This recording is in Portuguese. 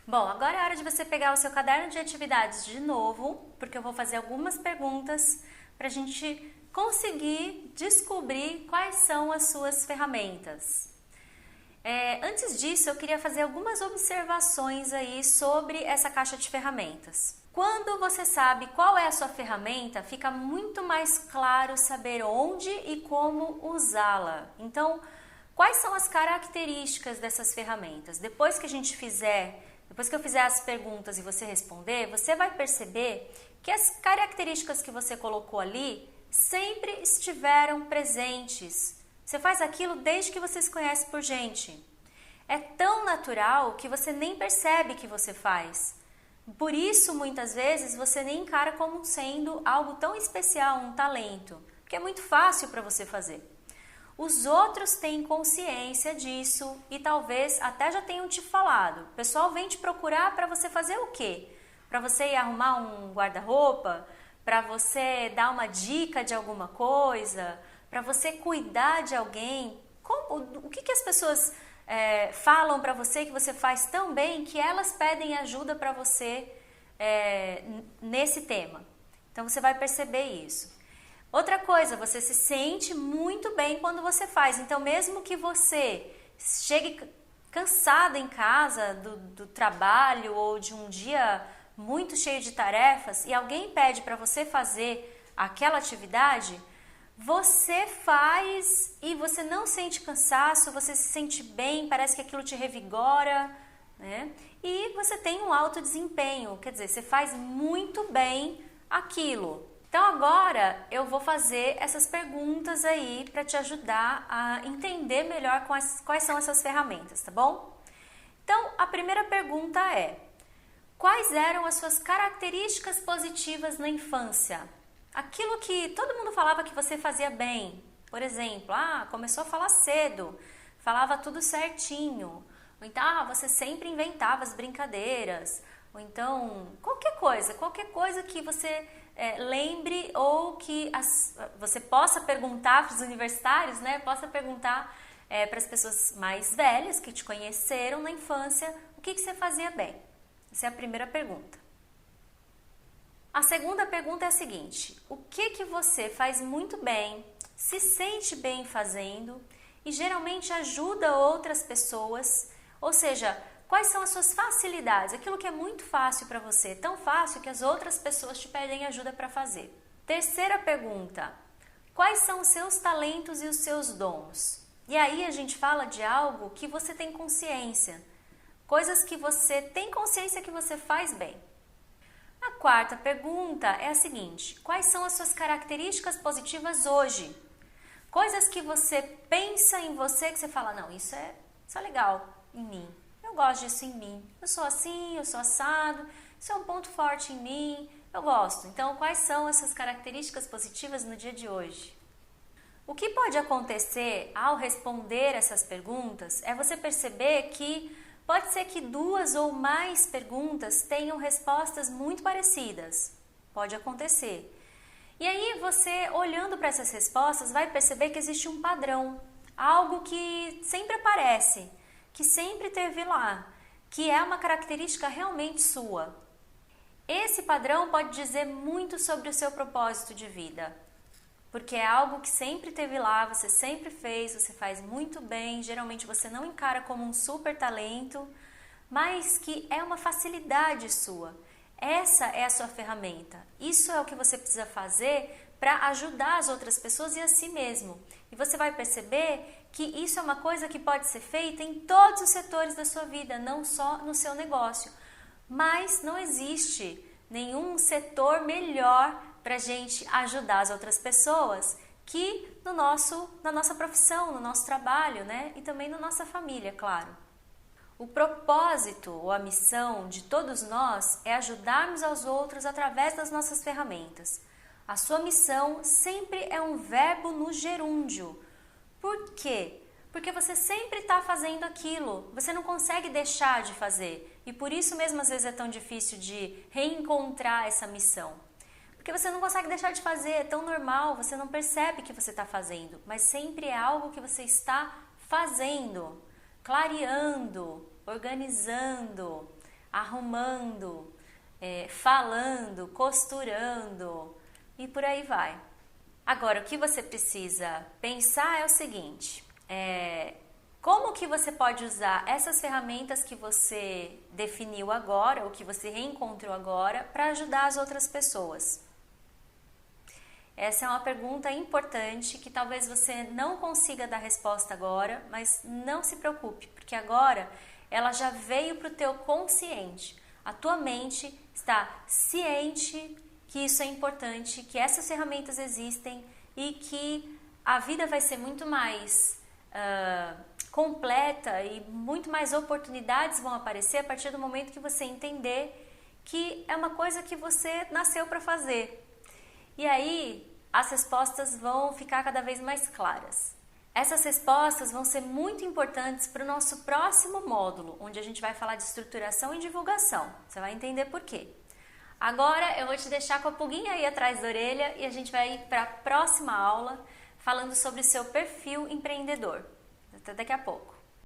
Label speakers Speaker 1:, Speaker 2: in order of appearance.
Speaker 1: Bom, agora é hora de você pegar o seu caderno de atividades de novo, porque eu vou fazer algumas perguntas para a gente conseguir descobrir quais são as suas ferramentas. Antes disso, eu queria fazer algumas observações aí sobre essa caixa de ferramentas. Quando você sabe qual é a sua ferramenta, fica muito mais claro saber onde e como usá-la. Então, quais são as características dessas ferramentas? Depois que eu fizer as perguntas e você responder, você vai perceber que as características que você colocou ali sempre estiveram presentes. Você faz aquilo desde que você se conhece por gente. É tão natural que você nem percebe que você faz. Por isso, muitas vezes, você nem encara como sendo algo tão especial, um talento, porque é muito fácil para você fazer. Os outros têm consciência disso e talvez até já tenham te falado. O pessoal vem te procurar para você fazer o quê? Para você ir arrumar um guarda-roupa? Para você dar uma dica de alguma coisa? Para você cuidar de alguém? O que as pessoas falam para você que você faz tão bem que elas pedem ajuda para você nesse tema? Então você vai perceber isso. Outra coisa, você se sente muito bem quando você faz. Então, mesmo que você chegue cansada em casa do trabalho ou de um dia muito cheio de tarefas e alguém pede para você fazer aquela atividade, você faz e você não sente cansaço, você se sente bem, parece que aquilo te revigora, né? E você tem um alto desempenho, quer dizer, você faz muito bem aquilo. Então agora eu vou fazer essas perguntas aí para te ajudar a entender melhor quais são essas ferramentas, tá bom? Então a primeira pergunta é: quais eram as suas características positivas na infância? Aquilo que todo mundo falava que você fazia bem. Por exemplo, começou a falar cedo, falava tudo certinho. Ou então, você sempre inventava as brincadeiras. Ou então, qualquer coisa que você lembre ou que você possa perguntar para os universitários, né? Possa perguntar para as pessoas mais velhas que te conheceram na infância o que você fazia bem. Essa é a primeira pergunta. A segunda pergunta é a seguinte: o que você faz muito bem, se sente bem fazendo e geralmente ajuda outras pessoas? Ou seja, quais são as suas facilidades? Aquilo que é muito fácil para você, tão fácil que as outras pessoas te pedem ajuda para fazer. Terceira pergunta: quais são os seus talentos e os seus dons? E aí a gente fala de algo que você tem consciência, coisas que você tem consciência que você faz bem. A quarta pergunta é a seguinte: quais são as suas características positivas hoje? Coisas que você pensa em você que você fala, não, isso é legal em mim. Eu gosto disso em mim. Eu sou assim, eu sou assado, isso é um ponto forte em mim, eu gosto. Então, quais são essas características positivas no dia de hoje? O que pode acontecer ao responder essas perguntas é você perceber que pode ser que 2 ou mais perguntas tenham respostas muito parecidas. Pode acontecer. E aí você, olhando para essas respostas, vai perceber que existe um padrão. Algo que sempre aparece, que sempre teve lá, que é uma característica realmente sua. Esse padrão pode dizer muito sobre o seu propósito de vida. Porque é algo que sempre teve lá, você sempre fez, você faz muito bem, geralmente você não encara como um super talento, mas que é uma facilidade sua. Essa é a sua ferramenta. Isso é o que você precisa fazer para ajudar as outras pessoas e a si mesmo. E você vai perceber que isso é uma coisa que pode ser feita em todos os setores da sua vida, não só no seu negócio. Mas não existe nenhum setor melhor para a gente ajudar as outras pessoas que na nossa profissão, no nosso trabalho, né? E também na nossa família, claro. O propósito ou a missão de todos nós é ajudarmos aos outros através das nossas ferramentas. A sua missão sempre é um verbo no gerúndio. Por quê? Porque você sempre está fazendo aquilo, você não consegue deixar de fazer. E por isso mesmo às vezes é tão difícil de reencontrar essa missão. Porque você não consegue deixar de fazer, é tão normal, você não percebe que você está fazendo, mas sempre é algo que você está fazendo, clareando, organizando, arrumando, falando, costurando e por aí vai. Agora, o que você precisa pensar é o seguinte, como que você pode usar essas ferramentas que você definiu agora, ou que você reencontrou agora, para ajudar as outras pessoas? Essa é uma pergunta importante que talvez você não consiga dar resposta agora, mas não se preocupe, porque agora ela já veio para o teu consciente. A tua mente está ciente que isso é importante, que essas ferramentas existem e que a vida vai ser muito mais completa e muito mais oportunidades vão aparecer a partir do momento que você entender que é uma coisa que você nasceu para fazer. E aí as respostas vão ficar cada vez mais claras. Essas respostas vão ser muito importantes para o nosso próximo módulo, onde a gente vai falar de estruturação e divulgação. Você vai entender por quê. Agora eu vou te deixar com a pulguinha aí atrás da orelha e a gente vai ir para a próxima aula falando sobre o seu perfil empreendedor. Até daqui a pouco.